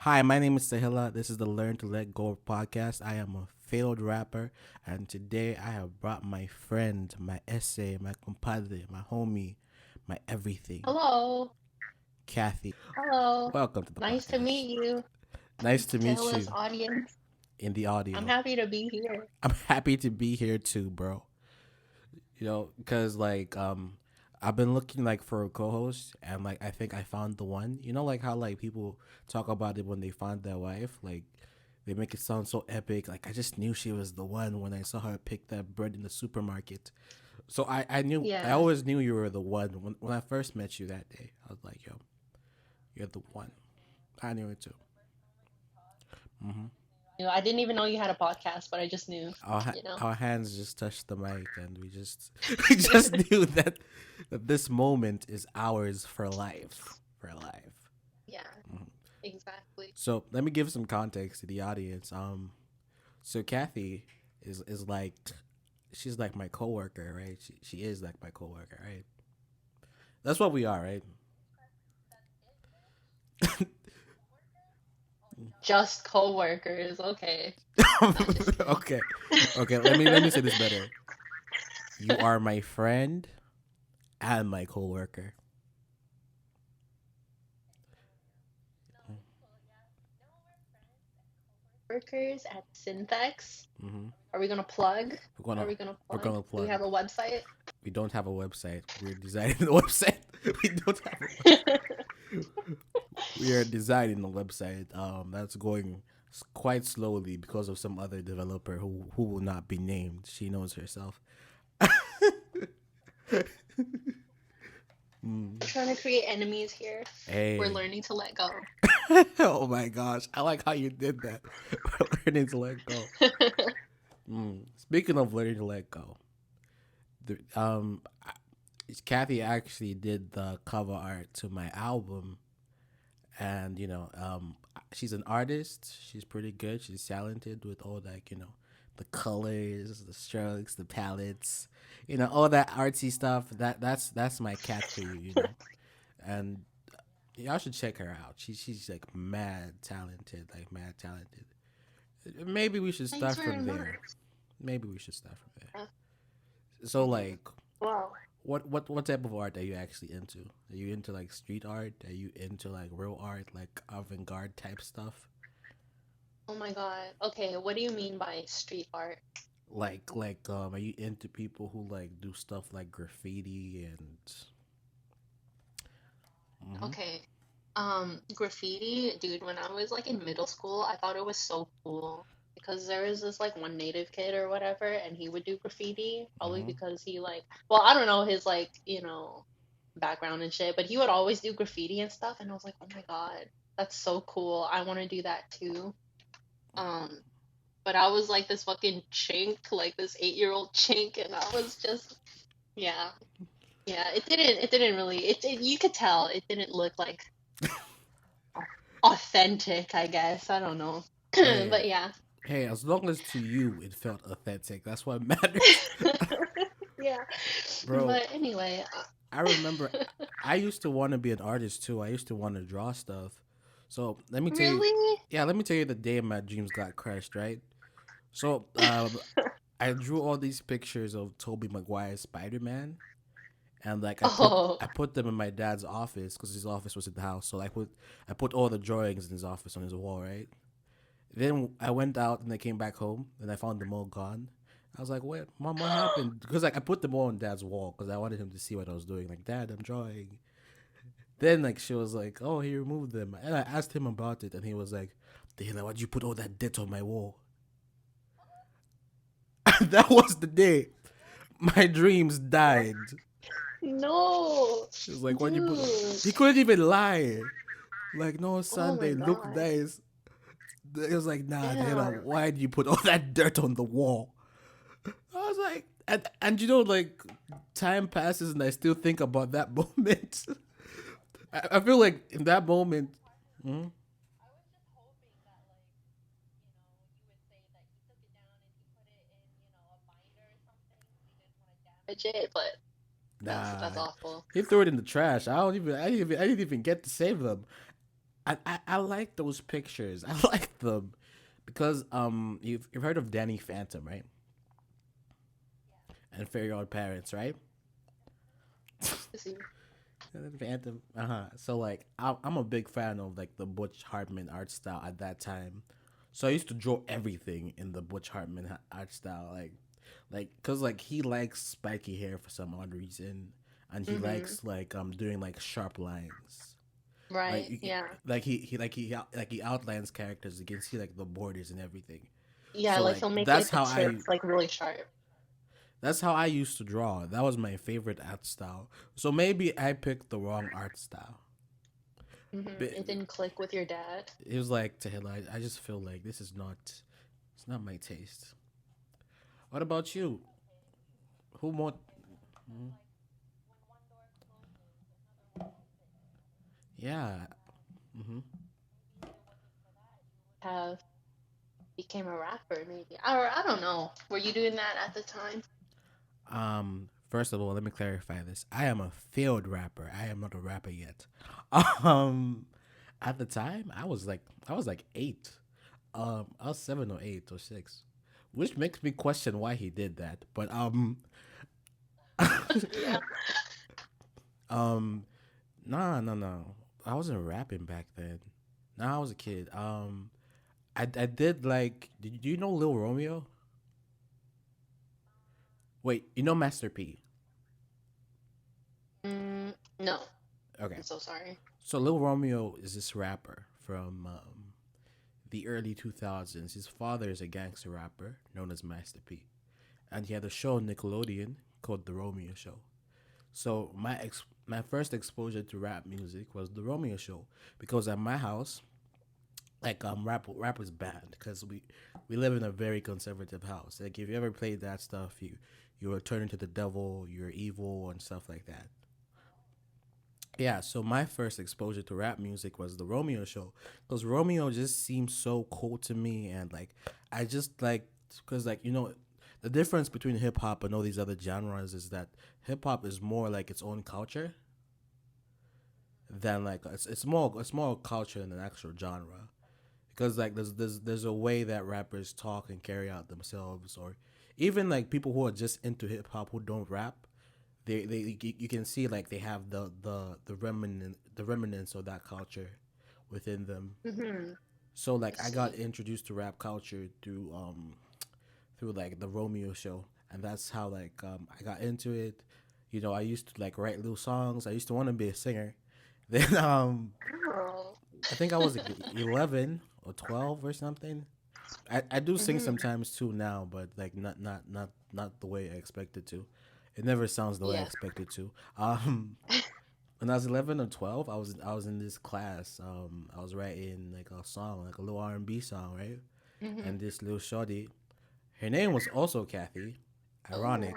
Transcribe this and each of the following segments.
Hi, my name is Sahila. This is the Learn to Let Go podcast. I am a failed rapper, and today I have brought my friend, my essay, my compadre, my homie, my everything, Hello. Kathy. Hello. Welcome to the Nice to podcast. meet you. Nice to meet Taylor's you audience. in the I'm audio. happy to be here. I'm happy to be here too, bro. Because I've been looking like for a co-host, and like I think I found the one. Like how like people talk about it when they find their wife, like they make it sound so epic. Like I just knew she was the one when I saw her pick that bread in the supermarket. So I Yeah. always knew you were the one when I first met you that day. I was like, yo, you're the one. I knew it too. Hmm. I didn't even know you had a podcast, but I just knew, you know. Our hands just touched the mic, and we just we just knew that this moment is ours for life, for life. Yeah, Mhm. exactly. So let me give some context to the audience. So Kathy is like she's like my coworker, right? She is like my coworker, right? That's what we are, right? Just co-workers. Okay. Not just kidding. Okay, okay. Let me say this better. You are my friend and my coworker. Workers at Synthex. Mm-hmm. Are we gonna plug? We're Are gonna we gonna we're plug? gonna Do we plug. have a website? We don't have a website. We're designing the website. We don't have a website. We are designing the website. That's going quite slowly because of some other developer who will not be named. She knows herself. We're trying to create enemies here. We're Hey. learning to let go. Oh my gosh. I like how you did that. Learning to let go. Speaking of learning to let go, the, Kathy actually did the cover art to my album, and she's an artist. She's pretty good. She's talented with all that, the colors, the strokes, the palettes, all that artsy stuff. That's my cat for you. And y'all should check her out. She's like mad talented, like mad talented. Maybe we should Thanks start very from much. there. Maybe we should start from there. Uh, So like, Wow. what type of art are you actually into? Are you into like street art? Are you into like real art, like avant-garde type stuff? Oh my God. Okay, what do you mean by street art? Are you into people who like do stuff like graffiti and mm-hmm. Okay. Graffiti, dude, when I was like in middle school, I thought it was so cool because there was this like one native kid or whatever, and he would do graffiti, probably Mm-hmm. because he like, well, I don't know his like, background and shit, but he would always do graffiti and stuff, and I was like, oh my God, that's so cool. I want to do that too. Um, but I was like this fucking chink, like this 8-year-old chink, and I was just, yeah, yeah. It didn't really. You could tell it didn't look like authentic, I guess. I don't know. Hey, But yeah. hey, as long as to you it felt authentic, that's what matters. Yeah. Bro, But anyway, I remember I used to want to be an artist too. I used to want to draw stuff. So let me tell you, really? yeah, let me tell you the day my dreams got crushed, right? So I drew all these pictures of Tobey Maguire's Spider Man, and like Oh, I put them in my dad's office because his office was at the house. So I put all the drawings in his office on his wall, right? Then I went out and I came back home and I found them all gone. I was like, "What, mom? What happened?" Because like I put them all on dad's wall because I wanted him to see what I was doing. Like, Dad, I'm drawing. Then like she was like, "Oh, he removed them," and I asked him about it, and he was like, "Damn, why'd you put all that dirt on my wall?" That was the day my dreams died. no, He was like, "Why'd you put?" dude. He couldn't even lie. Like, no, Oh my Sunday, look God. nice. He was like, "Nah, Taylor, Damn. why did you put all that dirt on the wall?" I was like, and like time passes and I still think about that moment. I feel like in that moment, hmm? Legit, but that's Nah, awful. he threw it in the trash. I didn't even get to save them. I like those pictures. I like them because you've heard of Danny Phantom, right? And Fairy Odd Parents, right? See. Phantom. Uh huh. So like, I'm a big fan of like the Butch Hartman art style at that time. So I used to draw everything in the Butch Hartman art style, cause like he likes spiky hair for some odd reason, and he Mhm. likes like doing like sharp lines. Like Right. Yeah. he outlines characters. You can see like the borders and everything. Yeah. So Like like he'll make like the tips like really sharp. that's how I used to draw. That was my favorite art style. So maybe I picked the wrong art style. But It didn't click with your dad. it was like to him, I just feel like this is not it's not my taste. What about you? Who more? Yeah. Hmm. Have became a rapper maybe. Or I don't know. Were you doing that at the time? First of all, let me clarify this. I am a failed rapper. I am not a rapper yet. Um, at the time, I was like 8. I was 7 or 8 or 6, which makes me question why he did that. But Yeah. um, nah, no, no. I wasn't rapping back then. Nah, I was a kid. I did like. Did you know Lil Romeo? Wait, you know Master P? No. Okay, I'm so sorry. so Lil Romeo is this rapper from the early 2000s. His father is a gangster rapper known as Master P, and he had a show on Nickelodeon called The Romeo Show. So my first exposure to rap music was The Romeo Show, because at my house, like rap was banned because we live in a very conservative house. Like if you ever played that stuff, you were turning to the devil, you're evil and stuff like that. Yeah, so my first exposure to rap music was the Romeo Show, because Romeo just seemed so cool to me, and like I just like, because like the difference between hip hop and all these other genres is that hip hop is more like its own culture than like it's more a culture than an actual genre, because like there's a way that rappers talk and carry out themselves, or even like people who are just into hip hop who don't rap, they you can see like they have the remnants of that culture within them. Hmm. So I like I got see. introduced to rap culture through like the Romeo Show, and that's how like I got into it. I used to like write little songs. I used to want to be a singer. Then Oh. I think I was like 11 or 12 or something. I do sing Hmm. sometimes too now, but like not the way I expected to. It never sounds the way I Yeah. expected to. When I was 11 or 12, I was in this class. I was writing like a song, like a little R&B song, right? Hmm. And this little shorty, her name was also Kathy. Oh. Ironic.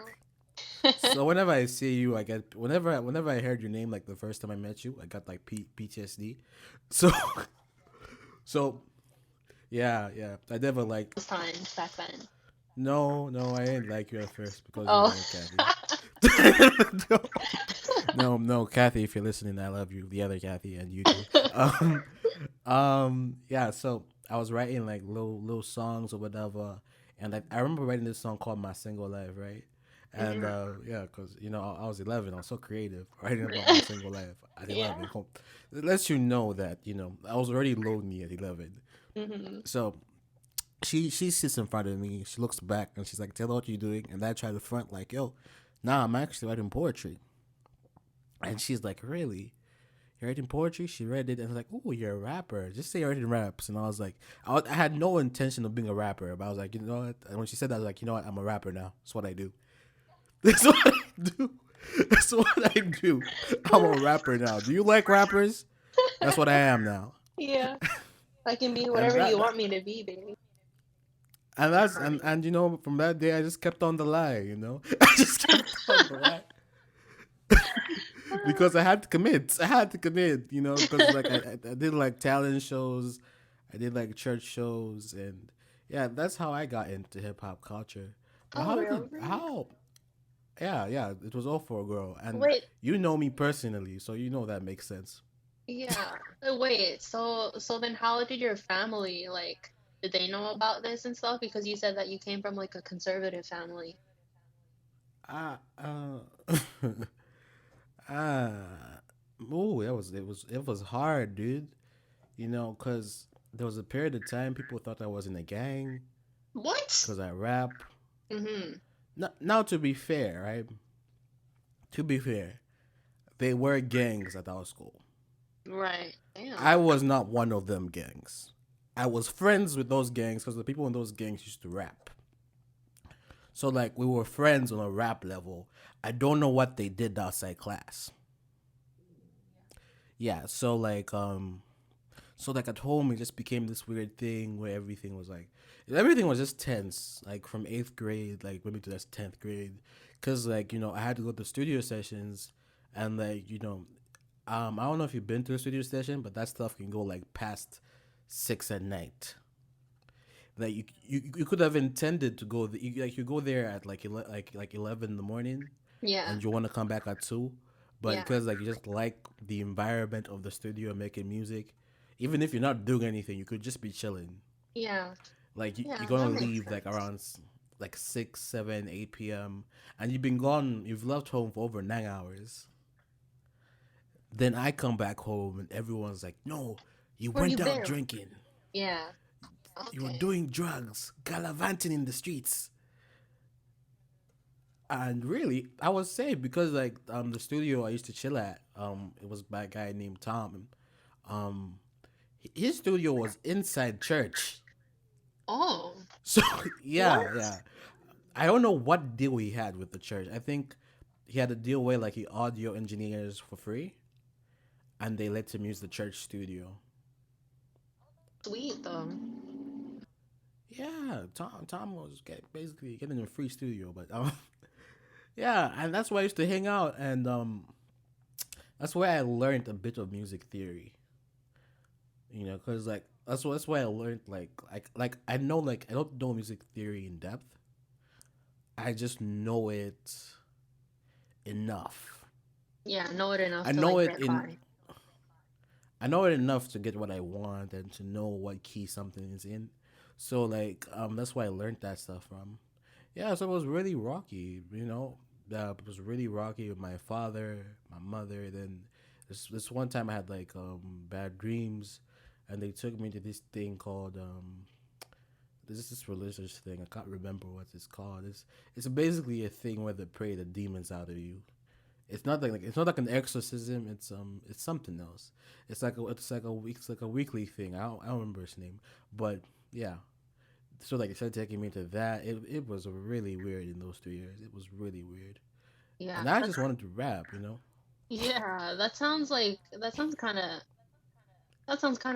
So whenever I see you, I get whenever I heard your name like the first time I met you, I got like PTSD. So so yeah, yeah. I never like. Those times back then. No, I didn't like you at first because of your Oh. name, Kathy. no, no, Kathy, if you're listening, I love you. The other Kathy and you too. Yeah. So I was writing like little songs or whatever, and like I remember writing this song called "My Single Life," right? And Hmm. yeah, because I was 11, I was so creative writing about my single life at Yeah. 11. It lets you know that I was already lonely at 11. Hmm. So she sits in front of me. She looks back and she's like, "Tell her what you're doing." And I try to front like, "Yo, nah, I'm actually writing poetry." And she's like, "Really? You're writing poetry?" She read it and was like, "Oh, you're a rapper. Just say you're writing raps." And I was like, I had no intention of being a rapper, but I was like, you know what? And when she said that, I was like, you know what? I'm a rapper now. That's what I do. That's what I do. That's what I do. I'm a rapper now. Do you like rappers? That's what I am now. Yeah. I can be And whatever you want me to be, baby. and from that day I just kept on the lie. I just kept on the lie because I had to commit. I had to commit. Because like I did like talent shows, I did like church shows, and yeah, that's how I got into hip hop culture. But Oh, really? how? Yeah, yeah, it was all for a girl, and Wait. you know me personally, so you know that makes sense. Yeah. Wait, so then how did your family like did they know about this and stuff? Because you said that you came from like a conservative family. I uh oh, it was hard, dude. Cause there was a period of time people thought I was in a gang What? because I rap. Mm-hmm. Now, to be fair, right? To be fair, they were gangs at our school. Right. I Damn. was not one of them gangs. I was friends with those gangs because the people in those gangs used to rap. So like we were friends on a rap level. I don't know what they did outside class. Yeah, so like at home it just became this weird thing where everything was just tense, like from 8th grade, like maybe to this 10th grade, because I had to go to studio sessions, and I don't know if you've been to a studio session, but that stuff can go like past 6 at night. Like you could have intended to go you go there at like 11 in the morning, Yeah. and you want to come back at 2, but Yeah. because like you just like the environment of the studio making music, even if you're not doing anything, you could just be chilling. Yeah. Like you're Yeah, gonna that makes leave like sense. around like 6, 7, 8 p.m., and you've left home for over 9 hours. Then I come back home and everyone's like, "No, you Where you went out been? drinking. Yeah. You were Okay. doing drugs, gallivanting in the streets." And really, I was safe because the studio I used to chill at, it was by a guy named Tom. Um, his studio was inside church. Oh, So what? yeah. I don't know what deal he had with the church. I think he had a deal where like he audio engineers for free, and they let him use the church studio. Sweet though. Yeah, Tom was basically getting a free studio, but yeah, and that's where I used to hang out, and that's where I learned a bit of music theory. Because like that's why I learned I know, like, I don't know music theory in depth. I just know it enough. Yeah, know it enough I to know like it get in by. I know it enough to get what I want and to know what key something is in. So that's why I learned that stuff from. Yeah, so it was really rocky. It was really rocky with my father, my mother. Then this one time I had bad dreams, and they took me to this thing called this is this religious thing. I can't remember what it's called. It's basically a thing where they pray the demons out of you. It's not like an exorcism. It's something else. It's like a weekly thing. I don't remember its name, but yeah. So like they started taking me to that. It was really weird in those 2 years. It was really weird, Yeah, and I that's just wanted to rap. yeah, that sounds like that sounds kind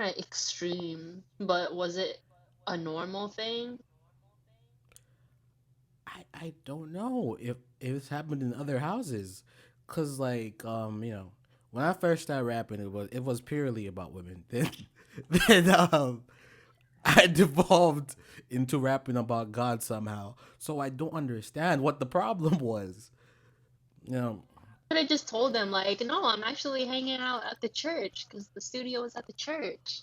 of extreme, but was it a normal thing? I don't know if it's happened in other houses, cause when I first started rapping, it was purely about women. Then I devolved into rapping about God somehow. So I don't understand what the problem was. You know, Could have just told them like, no, I'm actually hanging out at the church because the studio is at the church.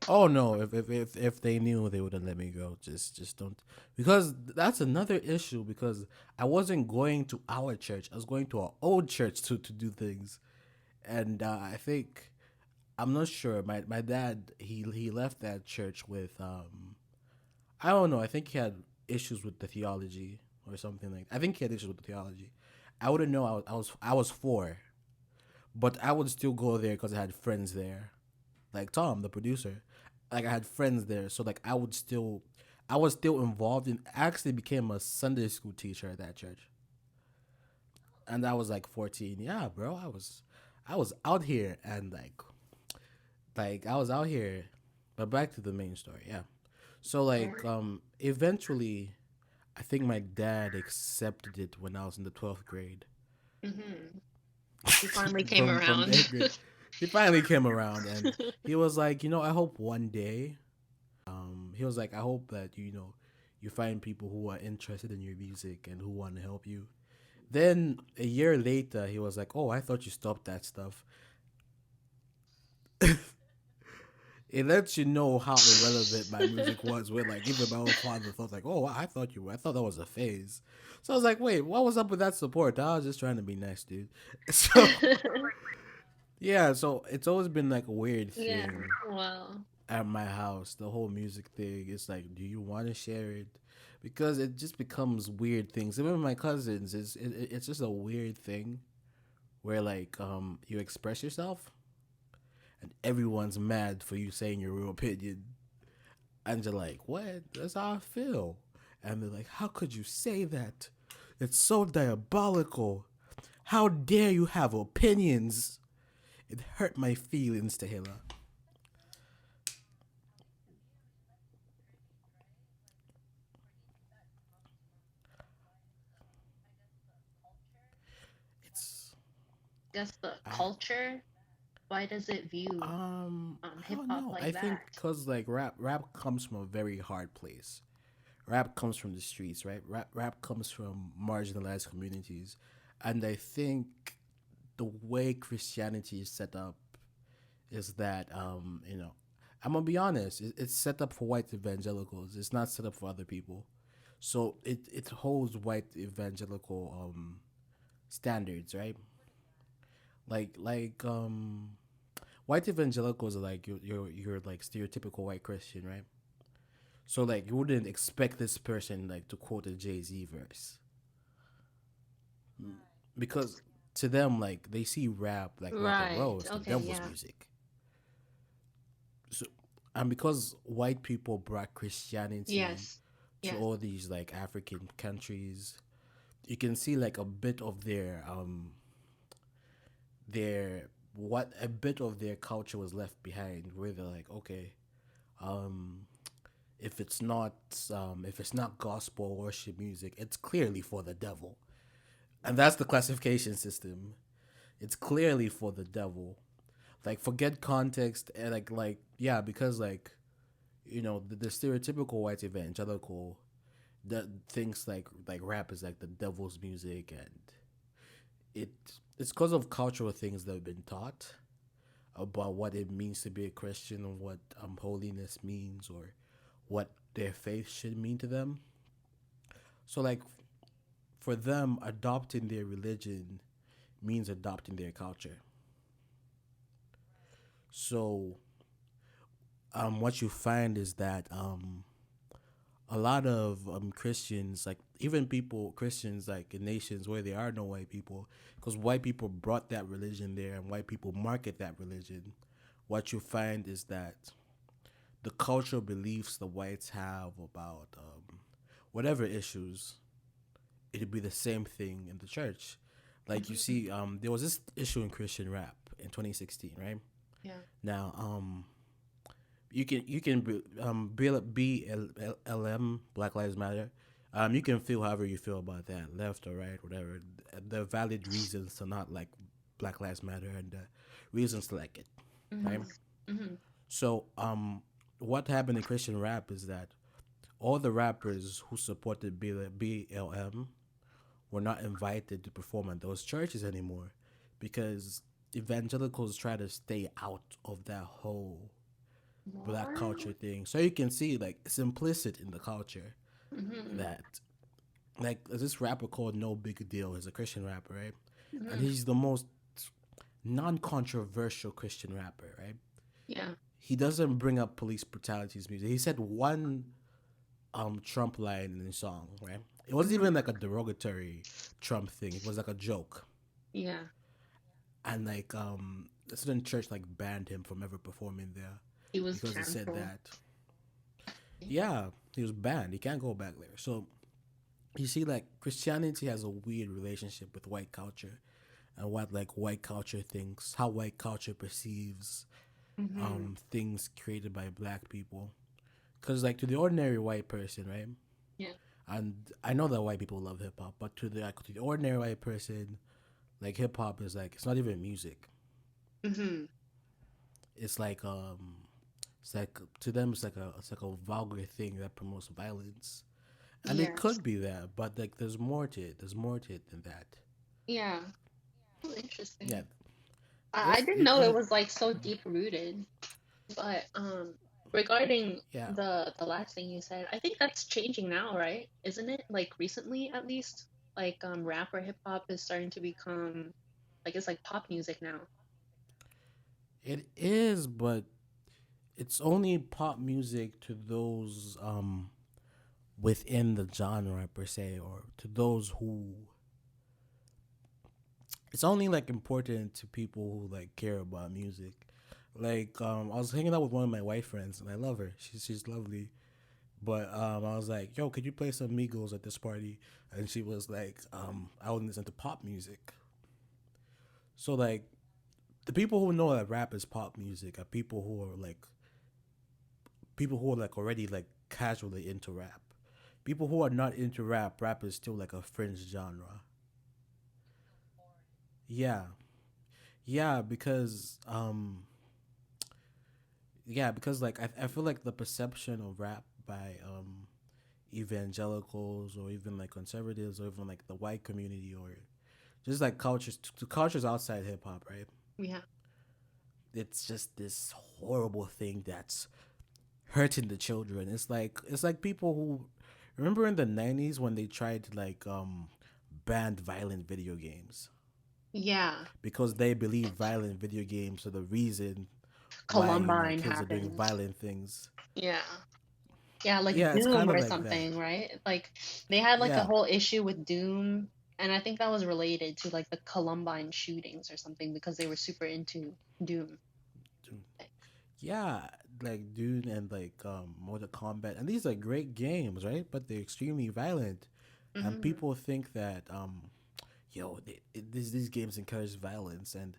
oh no, if they knew, they wouldn't let me go. Just don't, because that's another issue, because I wasn't going to our church. I was going to our old church to do things. And I think, I'm not sure. My dad, he left that church with I don't know. I think he had issues with the theology or something like. I think he had issues with the theology. I wouldn't know. I was 4, but I would still go there because I had friends there, like Tom, the producer. Like I had friends there, so like I was still involved in. I actually became a Sunday school teacher at that church, and I was like 14. Yeah, bro, I was out here, and like I was out here. But back to the main story. Yeah. So eventually I think my dad accepted it when I was in the 12th grade. Hmm. He finally came From around. 8th grade. He finally came around, and he was like, I hope one day, he was like, I hope that you find people who are interested in your music and who want to help you. Then a year later, he was like, "Oh, I thought you stopped that stuff." It lets you know how irrelevant my music was. Where like even my own father thought like, "Oh, I thought that was a phase." So I was like, "Wait, what was up with that support? I was just trying to be nice, dude." So yeah, so it's always been like a weird Yeah. thing Well. at my house. The whole music thing. It's like, do you want to share it? Because it just becomes weird things. Even with my cousins, it's just a weird thing where like you express yourself and everyone's mad for you saying your real opinion. And you're like, what? That's how I feel. And they're like, how could you say that? It's so diabolical. How dare you have opinions? It hurt my feelings, Tahila. It's Guess the I culture. Why does it view I hip don't hop know. I like think that? cause like rap comes from a very hard place. Rap comes from the streets, right? Rap comes from marginalized communities, and I think the way Christianity is set up is that I'm gonna be honest, it's set up for white evangelicals. It's not set up for other people. So it holds white evangelical standards, right? Like white evangelicals are like you're like stereotypical white Christian, right? So like you wouldn't expect this person like to quote a Jay-Z verse because to them like they see rap like rock and Right. roll, it's the Okay. devil's Yeah. music. So and because white people brought Christianity Yes. to Yes. all these like African countries, you can see like a bit of their what a bit of their culture was left behind where they're like, okay, um if it's not if it's not gospel worship music, it's clearly for the devil. And that's the classification system. It's clearly for the devil. Like forget context and like yeah, because like the stereotypical white evangelical that thinks like rap is like the devil's music, and it it's because of cultural things that have been taught about what it means to be a Christian and what holiness means or what their faith should mean to them. So like for them, adopting their religion means adopting their culture. So what you find is that a lot of Christians, like even people Christians, like in nations where there are no white people, because white people brought that religion there and white people market that religion. What you find is that the cultural beliefs the whites have about whatever issues, it'd be the same thing in the church. Like you Mhm. see, there was this issue in Christian rap in 2016, right? Yeah. Now, you can BLM Black Lives Matter. You can feel however you feel about that, left or right, whatever. The valid reasons to not like Black Lives Matter and the reasons to like it, right? Mhm. Mhm. So, what happened in Christian rap is that all the rappers who supported BLM were not invited to perform at those churches anymore because evangelicals try to stay out of that whole black culture What? thing. So you can see like it's implicit in the culture Mhm. that like there's this rapper called No Big Deal. He's a Christian rapper, right? And Mhm. he's the most non-controversial Christian rapper, right? Yeah. He doesn't bring up police brutalities music. He said one Trump line in his song, right? It wasn't Mhm. even like a derogatory Trump thing. It was like a joke. Yeah. And like a certain church like banned him from ever performing there He was because he said canceled. that. Yeah, he was banned. He can't go back there. So you see, like Christianity has a weird relationship with white culture and what like white culture thinks, how white culture perceives Mhm. things created by black people. Because like to the ordinary white person, right? Yeah. And I know that white people love hip hop, but to the ordinary white person, like hip hop is like it's not even music. Mhm. It's like it's like to them it's like a vulgar thing that promotes violence, and it Yes. could be that, but like there's more to it. There's more to it than that. Yeah. Oh, Yeah, interesting. I It's didn't it, know it and was like so deep rooted. But regarding yeah, the last thing you said, I think that's changing now, right? Isn't it? Like recently at least, like rap or hip hop is starting to become like it's like pop music now. it is, but it's only pop music to those within the genre per se, or to those who it's only like important to people who like care about music. Like I was hanging out with one of my white friends and I love her. She's lovely. But I was like, "Yo, could you play some Migos at this party?" And she was like, "I would listen to pop music." So like the people who know that rap is pop music are people who are like already like casually into rap. People who are not into rap, rap is still like a fringe genre. Yeah, yeah, because like I feel like the perception of rap by evangelicals or even like conservatives or even like the white community or just like cultures to cultures outside hip hop, right? Yeah. It's just this horrible thing that's hurting the children. It's like people who remember in the 90s when they tried to like ban violent video games Yeah. because they believe violent video games are the reason why Columbine kids are doing happened. violent things. Yeah. Yeah, like Yeah, it's Doom kind of or like that. something, right? Like they had like a Yeah. whole issue with Doom, and I think that was related to like the Columbine shootings or something because they were super into Doom. Yeah, like Dune and like Mortal Kombat, and these are great games, right? But they're extremely violent, and Hmm. people think that these games encourage violence, and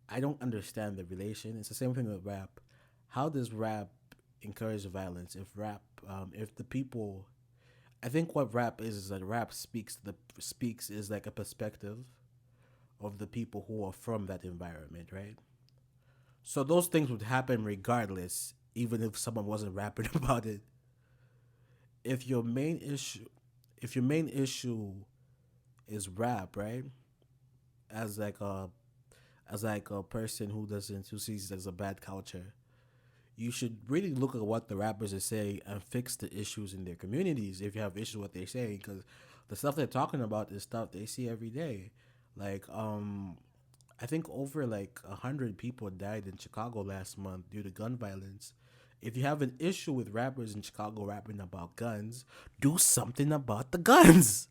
I don't understand the relation. It's the same thing with rap. How does rap encourage violence? If the people, I think what rap is that rap speaks is like a perspective of the people who are from that environment, right? So those things would happen regardless, even if someone wasn't rapping about it. If your main issue, if your main issue is rap, right? As like a person who sees it as a bad culture, you should really look at what the rappers are saying and fix the issues in their communities. If you have issues with what they're saying, because the stuff they're talking about is stuff they see every day. Like I think over like 100 people died in Chicago last month due to gun violence. If you have an issue with rappers in Chicago rapping about guns, do something about the guns.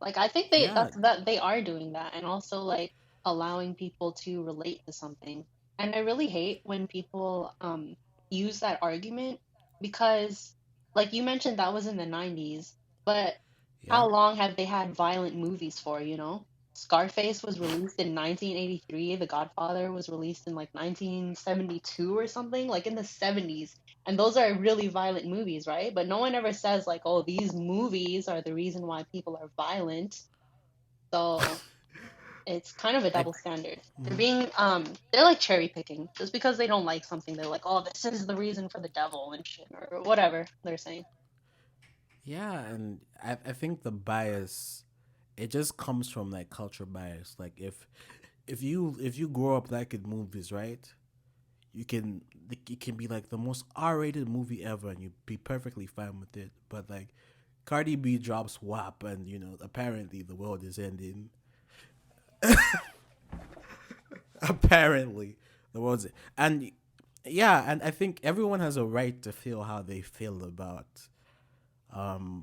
Like I think Yeah, that they are doing that and also like allowing people to relate to something. And I really hate when people use that argument because like you mentioned that was in the 90s, but yeah, how long have they had violent movies for, you know? Scarface was released in 1983, The Godfather was released in like 1972 or something, like in the 70s. And those are really violent movies, right? But no one ever says like, "Oh, these movies are the reason why people are violent." So it's kind of a I double standard. They're like cherry picking. Just because they don't like something, they're like, "Oh, this is the reason for the devil and shit," or whatever they're saying. yeah, and I think the bias, it just comes from like culture bias. Like if you grow up liking movies, right? You can it can be like the most R-rated movie ever, and you'd be perfectly fine with it. But like Cardi B drops WAP, and apparently the world is ending. Apparently the world's and yeah, and I think everyone has a right to feel how they feel about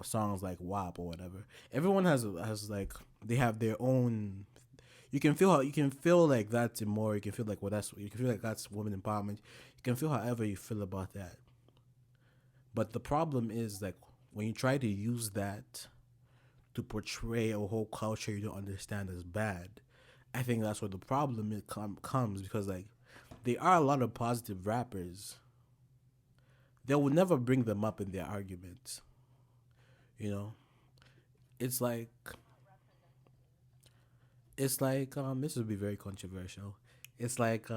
songs like WAP or whatever. Everyone has like they have their own. You can feel like that's immoral. You can feel like you can feel like that's women empowerment. You can feel however you feel about that. But the problem is like when you try to use that to portray a whole culture you don't understand as bad. I think that's where the problem comes because like there are a lot of positive rappers. They will never bring them up in their arguments. You know, it's like this would be very controversial. It's like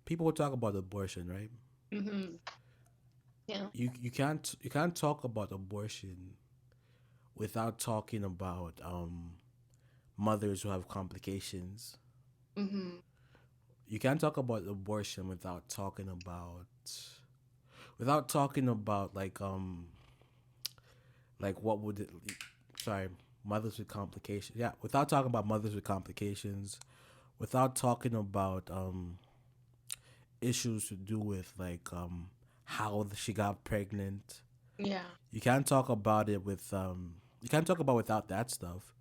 people will talk about abortion, right? Hmm. Yeah. You can't talk about abortion without talking about mothers who have complications. Mhm. You can't talk about abortion without talking about like what would it sorry mothers with complications, yeah, without talking about mothers with complications, without talking about issues to do with how she got pregnant. Yeah. You can't talk about without that stuff.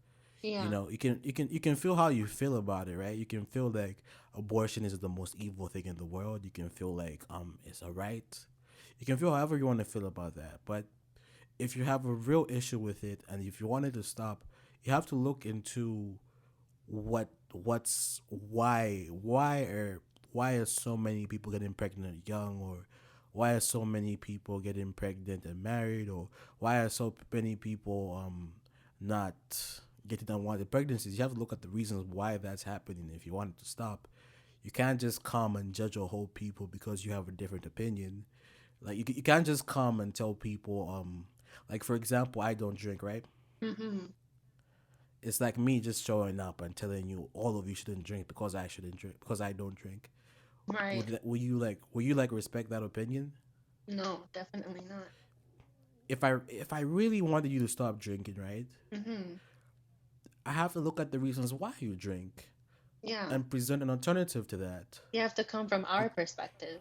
Yeah. You can feel how you feel about it, right? You can feel like abortion is the most evil thing in the world. You can feel like it's a right. You can feel however you want to feel about that. But if you have a real issue with it and if you want it to stop, you have to look into why are so many people getting pregnant young, or why are so many people getting pregnant and married, or why are so many people not getting unwanted pregnancies. You have to look at the reasons why that's happening if you want it to stop. You can't just come and judge a whole people because you have a different opinion. Like you can't just come and tell people like for example, I don't drink, right? Mhm. It's like me just showing up and telling you all of you shouldn't drink because I shouldn't drink because I don't drink. Right. Will you respect that opinion? No, definitely not. If I really wanted you to stop drinking, right? Mhm. I have to look at the reasons why you drink Yeah. and present an alternative to that. You have to come from You, our perspective.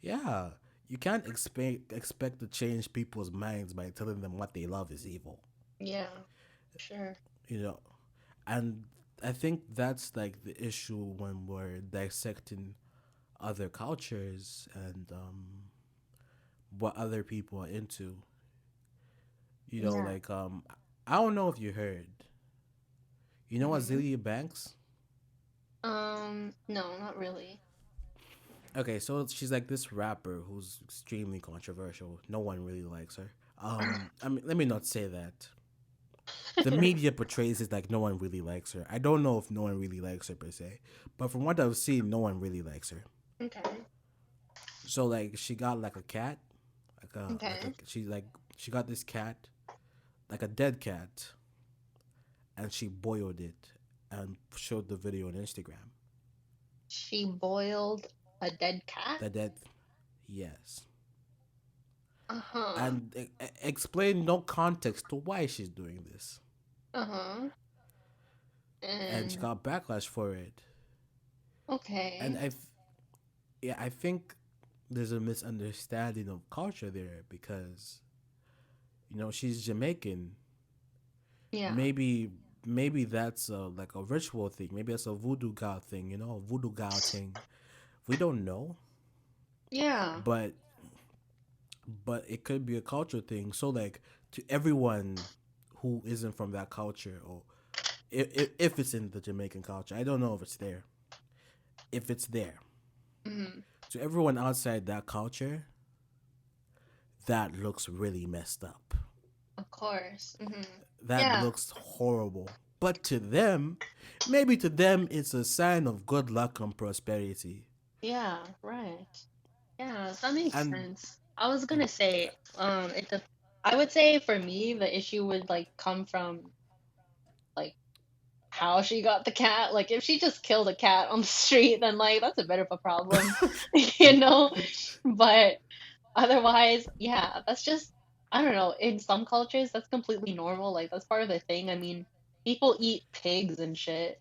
yeah, you can't expect to change people's minds by telling them what they love is evil. Yeah. Sure. You know, and I think that's like the issue when we're dissecting other cultures and what other people are into. Yeah. Like I don't know if you heard. You know Mhm. Azealia Banks? No, not really. Okay, so she's like this rapper who's extremely controversial. No one really likes her. I mean, let me not say that. The media portrays it like no one really likes her. I don't know if no one really likes her per se, but from what I've seen, no one really likes her. Okay. So like she got like a cat, Okay. she got this cat, like a dead cat, and she boiled it and showed the video on Instagram. She boiled a dead cat? The dead, yes, Uh-huh. and explain no context to why she's doing this, Uh-huh. and she And got backlash for it. And okay. yeah, I think there's a misunderstanding of culture there because she's Jamaican. Yeah. Maybe that's like a ritual thing. Maybe it's a voodoo god thing. A voodoo god thing. We don't know, Yeah. but it could be a culture thing. So like to everyone who isn't from that culture, or if it's in the Jamaican culture, I don't know if it's there. If it's there, Mhm. to everyone outside that culture, that looks really messed up. Of course. Mhm. That Yeah. looks horrible. But to them, maybe to them, it's a sign of good luck and prosperity. Yeah, right. Yeah, that makes And sense. I was gonna say, I would say for me, the issue would like come from like how she got the cat. Like if she just killed a cat on the street, then like that's a bit of a problem, you know? But otherwise, yeah, that's just I don't know. In some cultures, that's completely normal. Like that's part of the thing. I mean, people eat pigs and shit,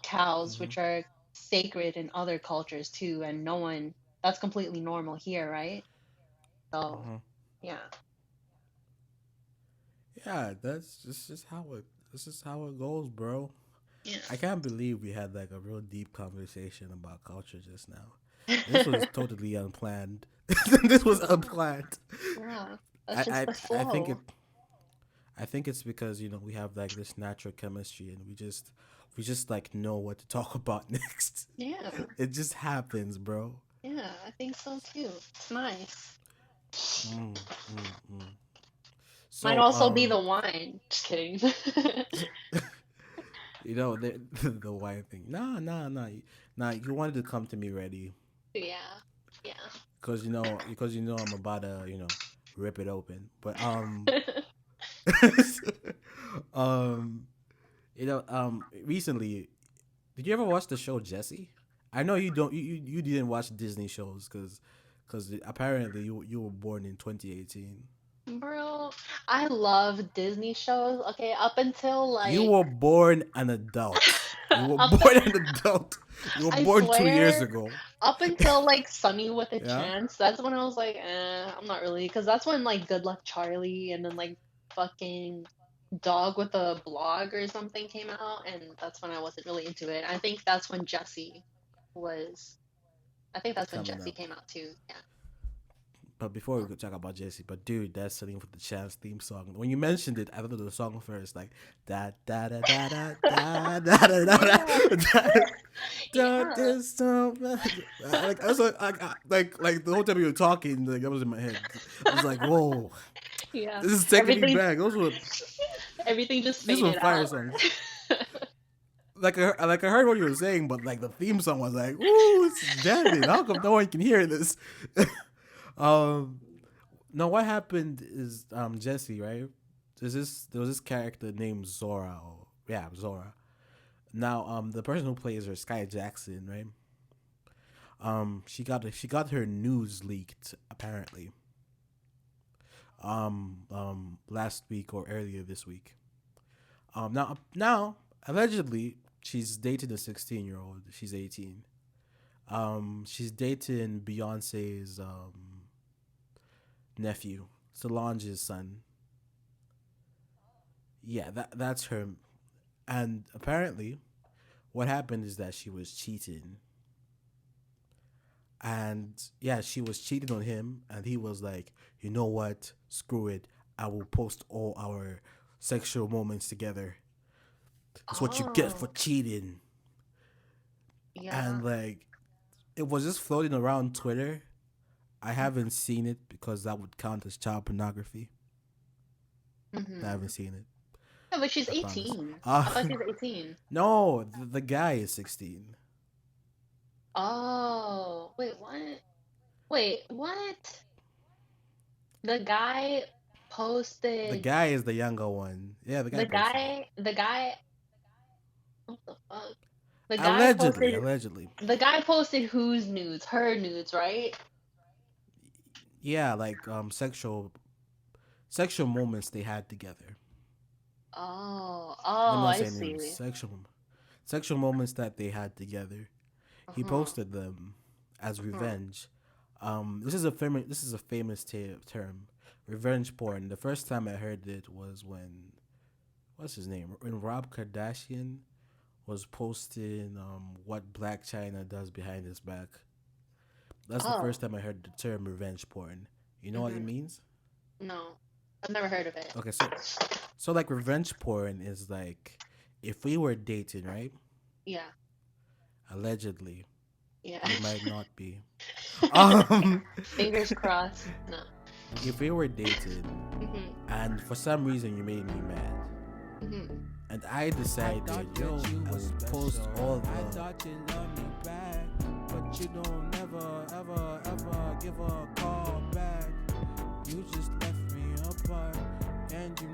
cows, mhm, which are sacred in other cultures too, and no one that's completely normal here, right? So, mhm. yeah. Yeah, just how it. This is how it goes, bro. Yeah. I can't believe we had like a real deep conversation about culture just now. This was totally unplanned. This was unplanned. Yeah. That's I, just I the I think it flow. I think it's because we have like this natural chemistry and we just like know what to talk about next. Yeah. It just happens, bro. Yeah, I think so too. It's nice. Mm, mm, mm. Might So also be the wine. Just kidding. the wine thing. Nah, nah, nah, nah. You wanted to come to me ready. Yeah. Yeah. because I'm about to rip it open. But um recently, did you ever watch the show Jesse? I know you don't. You didn't watch Disney shows because apparently you were born in 2018. Bro, I love Disney shows. Okay, up until You like were born an adult. You were up born an adult. You were I born 2 years swear, ago. up until like Sunny with a Yeah. Chance, that's when I was like, I'm not really, because that's when like Good Luck Charlie and then like fucking Dog with a Blog or something came out, and that's when I wasn't really into it. Was, I think that's when Coming Jesse up. came out too. Yeah. But before we could talk about Jesse, but dude, that's Selling for the Chance theme song. When you mentioned it, I thought of the song first, like da da da da da da da da Yeah. da da. Yeah. This like I was like the whole time you were talking, like that was in my head. I was like, whoa, Yeah. this is taking me Everything back. everything just These were faded fire out. songs. I heard what you were saying, but like the theme song was like, ooh, this is jamming. How come no one can hear this? um, no, what happened is Jesse, right? There was this character named Zora. Yeah, Zora. Now the person who plays her, Sky Jackson, right? She got her news leaked apparently. Last week or earlier this week. Now allegedly she's dating a 16-year-old. She's 18. She's dating Beyonce's nephew, Solange's son. Yeah, that's her. And apparently, what happened is that she was cheating. And yeah, she was cheating on him, and he was like, you know what? Screw it. I will post all our sexual moments together. That's what you get for Oh, cheating. yeah. And like, it was just floating around Twitter. I haven't seen it because that would count as child pornography. I Mm-hmm. haven't seen it. Yeah, but she's I promise. 18. I thought she was 18. No, the guy is 16. Oh, wait, what? Wait, what? The guy The posted guy is the younger one. Yeah, the guy posted it. the guy what the fuck? The guy Allegedly, posted allegedly. the guy posted whose nudes? Her nudes, right? Yeah, like sexual moments they had together. Oh, Let me oh, not I say nudes. see. Sexual moments that they had together. He Uh-huh. posted them as Uh-huh. revenge. This is a famous term, revenge porn. The first time I heard it was when what's his name? When Rob Kardashian was posting what Black China does behind his back. That's the Oh. first time I heard the term revenge porn. You know what it Mm-hmm. means? No. I've never heard of it. Okay, so like revenge porn is like if we were dating, right? Yeah. Allegedly, Yeah. we might not be. Um, Fingers crossed. No. if we were dating, Mm-hmm. and for some reason you made me mad, Mm-hmm. and I decided, yo, I will post all the. thought you loved me back, but you don't never, ever, ever give a call back. You just left me apart, and you